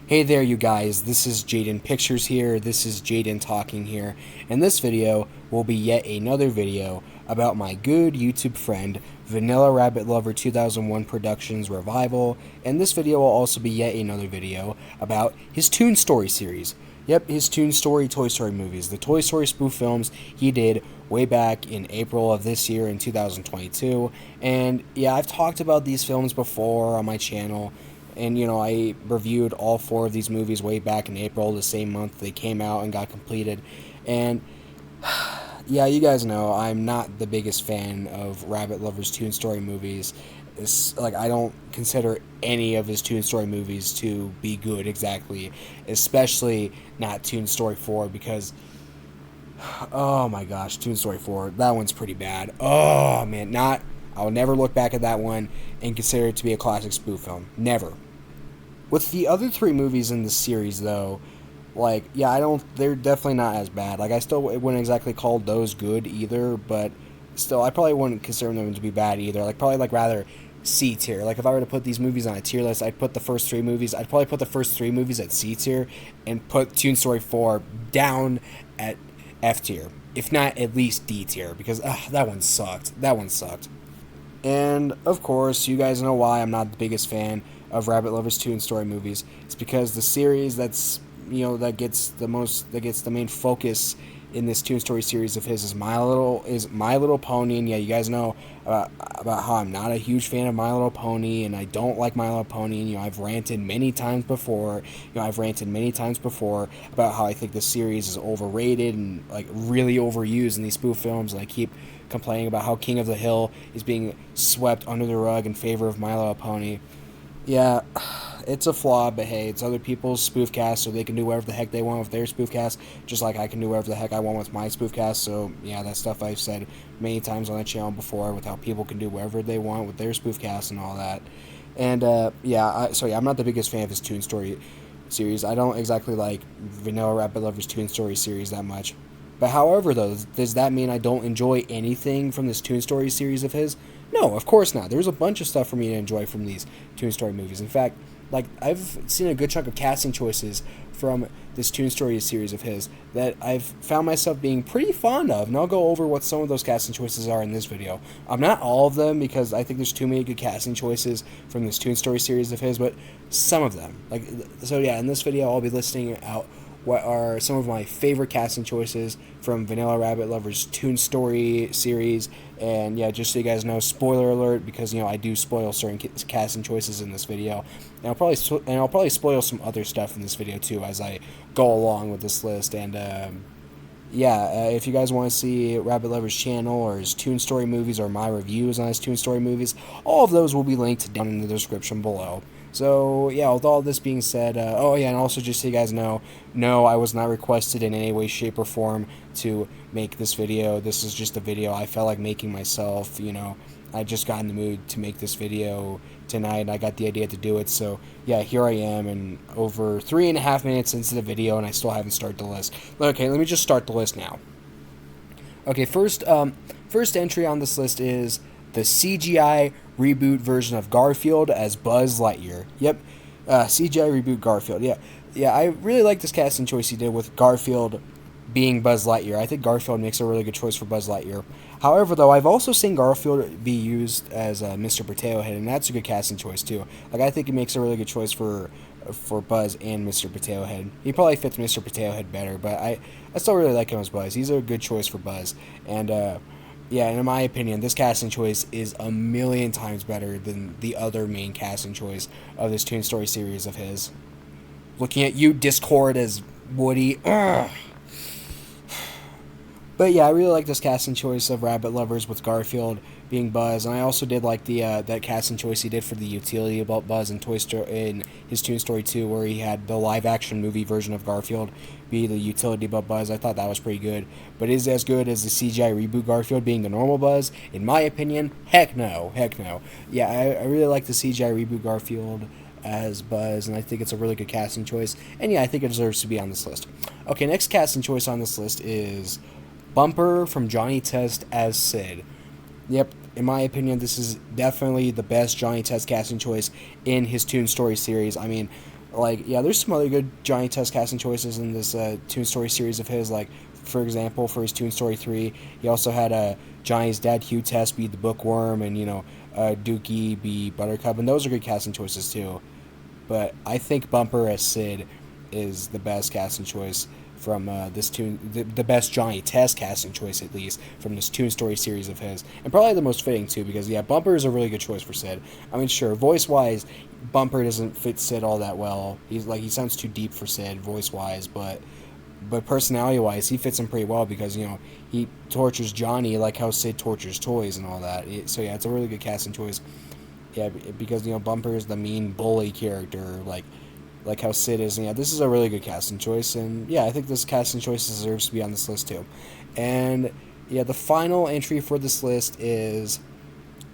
Hey there you guys, this is Jaden Pictures here, this is Jaden talking here, and this video will be yet another video about my good YouTube friend, Vanilla Rabbit Lover 2001 Productions Revival, and this video will also be yet another video about his Toon Story series. Yep, his Toon Story Toy Story movies, the Toy Story spoof films he did way back in April of this year in 2022, and yeah, I've talked about these films before on my channel. And, I reviewed all four of these movies way back in April, the same month they came out and got completed. And, yeah, you guys know I'm not the biggest fan of Rabbit Lover's Toon Story movies. I don't consider any of his Toon Story movies to be good exactly. Especially not Toon Story 4 because, oh my gosh, Toon Story 4, that one's pretty bad. Oh, man, I'll never look back at that one and consider it to be a classic spoof film. Never. With the other three movies in the series, though, they're definitely not as bad. I still wouldn't exactly call those good either, but still, I probably wouldn't consider them to be bad either. Rather C tier. If I were to put these movies on a tier list, I'd probably put the first three movies at C tier and put Toon Story 4 down at F tier. If not, at least D tier, because that one sucked. And, of course, you guys know why I'm not the biggest fan of Rabbit Lover's Toon Story movies. It's because the series that gets the main focus in this Toon Story series of his is My Little Pony. And yeah, you guys know about how I'm not a huge fan of My Little Pony, and I don't like My Little Pony. And I've ranted many times before. About how I think the series is overrated and really overused in these spoof films, and I keep complaining about how King of the Hill is being swept under the rug in favor of My Little Pony. Yeah, it's a flaw, but hey, it's other people's spoof cast, so they can do whatever the heck they want with their spoof cast, just like I can do whatever the heck I want with my spoof cast. So yeah, that's stuff I've said many times on the channel before, with how people can do whatever they want with their spoof cast and all that. And I'm not the biggest fan of his Toon Story series. I don't exactly like Vanilla Rabbit Lover's Toon Story series that much. But however, though, does that mean I don't enjoy anything from this Toon Story series of his? No, of course not. There's a bunch of stuff for me to enjoy from these Toon Story movies. In fact, I've seen a good chunk of casting choices from this Toon Story series of his that I've found myself being pretty fond of, and I'll go over what some of those casting choices are in this video. Not all of them, because I think there's too many good casting choices from this Toon Story series of his, but some of them. In this video I'll be listing out what are some of my favorite casting choices from Vanilla Rabbit Lover's Toon Story series. And yeah, just so you guys know, spoiler alert, because I do spoil certain casting choices in this video, and I'll probably spoil some other stuff in this video too as I go along with this list. And if you guys want to see Rabbit Lover's channel or his Toon Story movies or my reviews on his Toon Story movies, all of those will be linked down in the description below. So, yeah, with all this being said, and also just so you guys know, no, I was not requested in any way, shape, or form to make this video. This is just a video I felt like making myself. I just got in the mood to make this video tonight, and I got the idea to do it. So, yeah, here I am, and over 3.5 minutes into the video, and I still haven't started the list. Okay, let me just start the list now. Okay, first entry on this list is the CGI reboot version of Garfield as Buzz Lightyear. Yep, CGI reboot Garfield. Yeah, I really like this casting choice he did with Garfield being Buzz Lightyear. I think Garfield makes a really good choice for Buzz Lightyear. However, though, I've also seen Garfield be used as Mr. Potato Head, and that's a good casting choice too. I think it makes a really good choice for Buzz and Mr. Potato Head. He probably fits Mr. Potato Head better, but I still really like him as Buzz. He's a good choice for Buzz, and and in my opinion, this casting choice is a million times better than the other main casting choice of this Toon Story series of his. Looking at you, Discord, as Woody. Ugh. But yeah, I really like this casting choice of Rabbit Lovers with Garfield being Buzz, and I also did like the that casting choice he did for the utility about Buzz in his Toon Story 2, where he had the live-action movie version of Garfield be the utility about Buzz. I thought that was pretty good, but is it as good as the CGI reboot Garfield being the normal Buzz? In my opinion, heck no. Yeah, I really like the CGI reboot Garfield as Buzz, and I think it's a really good casting choice, and yeah, I think it deserves to be on this list. Okay, next casting choice on this list is Bumper from Johnny Test as Sid. Yep, in my opinion, this is definitely the best Johnny Test casting choice in his Toon Story series. I mean, Like, yeah, there's some other good Johnny Test casting choices in this Toon Story series of his. Like, for example, for his Toon Story 3, he also had Johnny's dad, Hugh Test, be the Bookworm, and, Dookie be Buttercup, and those are good casting choices, too. But I think Bumper as Sid is the best casting choice from this Toon, the best Johnny Test casting choice, at least, from this Toon Story series of his. And probably the most fitting, too, because, yeah, Bumper is a really good choice for Sid. I mean, sure, voice-wise, Bumper doesn't fit Sid all that well. He sounds too deep for Sid, voice-wise, but personality-wise, he fits him pretty well because, he tortures Johnny like how Sid tortures toys and all that. So, yeah, it's a really good casting choice. Yeah, because, Bumper is the mean bully character, like how Sid is. And yeah, this is a really good casting choice, and yeah, I think this casting choice deserves to be on this list too. And yeah, the final entry for this list is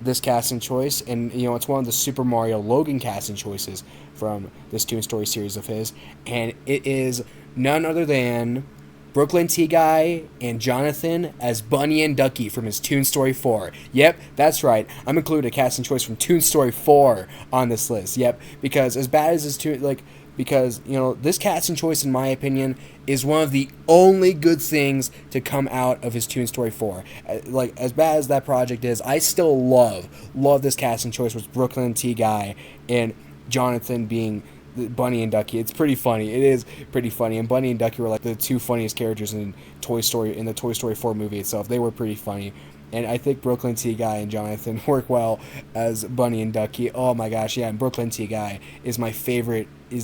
this casting choice, and it's one of the Super Mario Logan casting choices from this Toon Story series of his, and it is none other than Brooklyn T. Guy and Jonathan as Bunny and Ducky from his Toon Story 4. Yep, that's right. I'm including a casting choice from Toon Story 4 on this list. Yep, because as bad as this because this casting choice, in my opinion, is one of the only good things to come out of his Toon Story 4. Like, as bad as that project is, I still love this casting choice with Brooklyn T. Guy and Jonathan being Bunny and Ducky. It's pretty funny. It is pretty funny. And Bunny and Ducky were like the two funniest characters in the Toy Story 4 movie itself. They were pretty funny. And I think Brooklyn T. Guy and Jonathan work well as Bunny and Ducky. Oh my gosh, yeah, and Brooklyn T. Guy is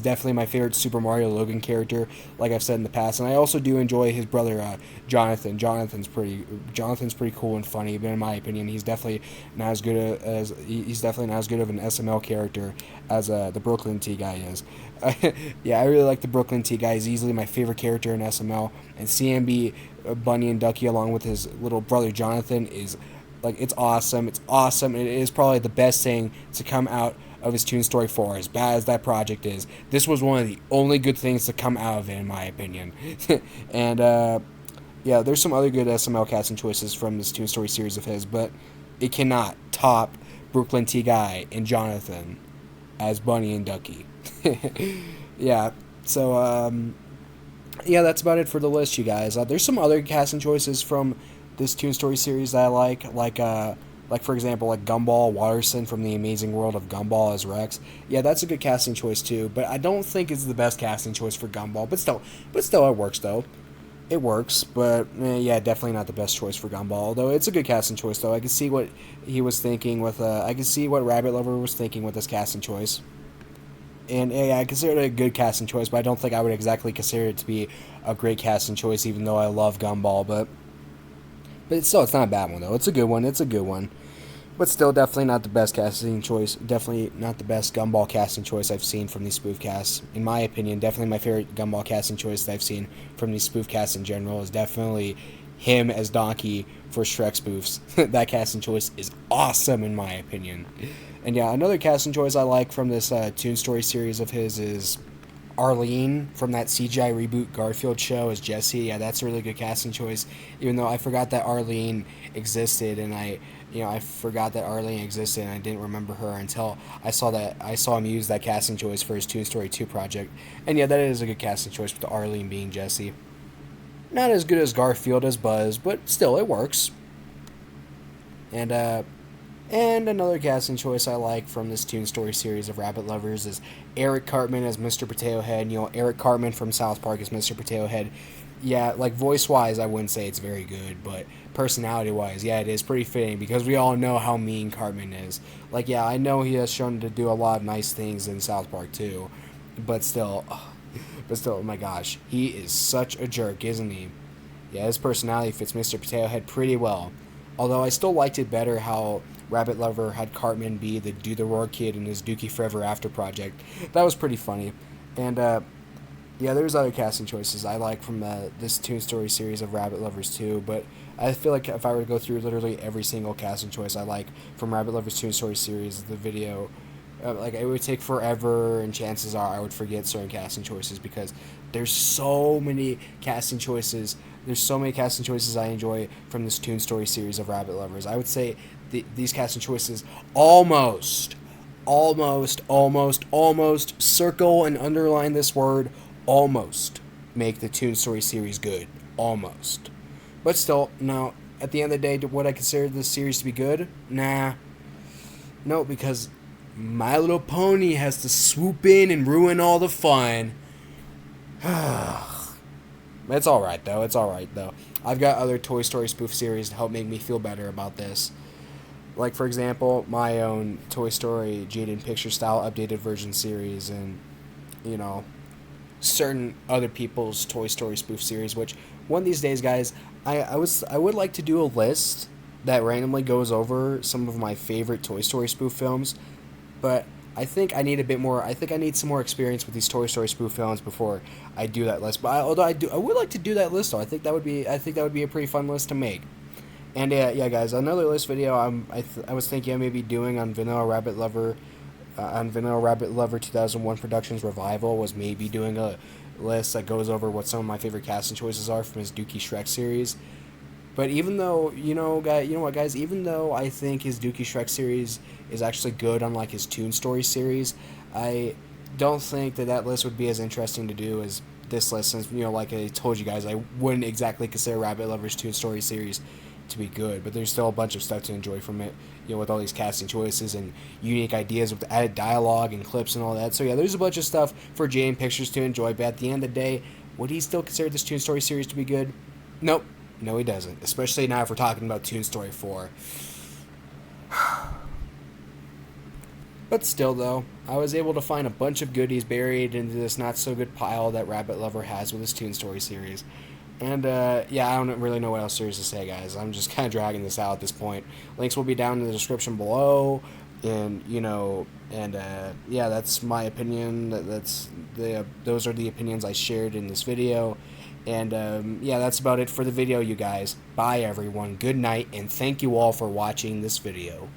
definitely my favorite Super Mario Logan character, like I've said in the past. And I also do enjoy his brother, Jonathan. Jonathan's pretty cool and funny, but in my opinion, he's definitely not as good of an SML character as the Brooklyn T. Guy is. Yeah, I really like the Brooklyn T. Guy. He's easily my favorite character in SML, and CMB Bunny and Ducky along with his little brother Jonathan is it's awesome. It's awesome, and it is probably the best thing to come out of his Toon Story 4. As bad as that project is, this was one of the only good things to come out of it, in my opinion. And yeah, there's some other good SML casting choices from this Toon Story series of his, but it cannot top Brooklyn T. Guy and Jonathan as Bunny and Ducky. Yeah, so yeah, that's about it for the list, you guys. There's some other casting choices from this Toon Story series that I like for example, like Gumball Watterson from The Amazing World of Gumball as Rex. Yeah, that's a good casting choice too, but I don't think it's the best casting choice for Gumball. But still, it works though. It works, but yeah, definitely not the best choice for Gumball. Although it's a good casting choice though. I can see what he was thinking with. I can see what Rabbit Lover was thinking with this casting choice. And yeah, I consider it a good casting choice, but I don't think I would exactly consider it to be a great casting choice, even though I love Gumball. But it's not a bad one, though. It's a good one. But still, definitely not the best casting choice. Definitely not the best Gumball casting choice I've seen from these spoof casts. In my opinion, definitely my favorite Gumball casting choice that I've seen from these spoof casts in general is definitely him as Donkey for Shrek spoofs. That casting choice is awesome, in my opinion. And yeah, another casting choice I like from this Toon Story series of his is Arlene from that CGI reboot Garfield show as Jessie. Yeah, that's a really good casting choice. Even though I forgot that Arlene existed, and I forgot that Arlene existed, and I didn't remember her until I saw him use that casting choice for his Toon Story 2 project. And yeah, that is a good casting choice with Arlene being Jessie. Not as good as Garfield as Buzz, but still, it works. And another casting choice I like from this Toon Story series of Rabbit Lovers is Eric Cartman as Mr. Potato Head. Eric Cartman from South Park as Mr. Potato Head. Yeah, like voice-wise, I wouldn't say it's very good, but personality-wise, yeah, it is pretty fitting because we all know how mean Cartman is. Like, yeah, I know he has shown to do a lot of nice things in South Park too, but still, oh my gosh, he is such a jerk, isn't he? Yeah, his personality fits Mr. Potato Head pretty well. Although I still liked it better how Rabbit Lover had Cartman be the Do the Roar Kid in his Dookie Forever After project. That was pretty funny. And yeah, there's other casting choices I like from this Toon Story series of Rabbit Lovers too, but I feel like if I were to go through literally every single casting choice I like from Rabbit Lovers Toon Story series, the video, it would take forever, and chances are I would forget certain casting choices because there's so many casting choices. There's so many casting choices I enjoy from this Toon Story series of Rabbit Lovers. I would say these casting choices almost almost circle and underline this word, almost make the Toon Story series good. Almost. But still, no, at the end of the day, would I consider this series to be good? Nah. No, because My Little Pony has to swoop in and ruin all the fun. It's alright, though. It's alright, though. I've got other Toy Story spoof series to help make me feel better about this. Like, for example, my own Toy Story Jaden Picture Style updated version series, and, you know, certain other people's Toy Story spoof series, which one of these days, guys, I would like to do a list that randomly goes over some of my favorite Toy Story spoof films, but I think I need a bit more. I think I need some more experience with these Toy Story spoof films before I do that list. But although I would like to do that list, though. I think that would be a pretty fun list to make. And yeah, guys, another list video I was thinking of maybe doing on Vanilla Rabbit Lover 2001 Productions Revival was maybe doing a list that goes over what some of my favorite casting choices are from his Dookie Shrek series. But even though, you know what, guys, even though I think his Dookie Shrek series is actually good, unlike his Toon Story series, I don't think that list would be as interesting to do as this list, since, like I told you guys, I wouldn't exactly consider Rabbit Lover's Toon Story series to be good, but there's still a bunch of stuff to enjoy from it, with all these casting choices and unique ideas with added dialogue and clips and all that. So yeah, there's a bunch of stuff for Jaden Pictures to enjoy, but at the end of the day, would he still consider this Toon Story series to be good? Nope. No, he doesn't. Especially now if we're talking about Toon Story 4. But still, though, I was able to find a bunch of goodies buried into this not-so-good pile that Rabbit Lover has with his Toon Story series. And, yeah, I don't really know what else there is to say, guys. I'm just kind of dragging this out at this point. Links will be down in the description below. And, yeah, that's my opinion. Those are the opinions I shared in this video. And, yeah, that's about it for the video, you guys. Bye, everyone. Good night, and thank you all for watching this video.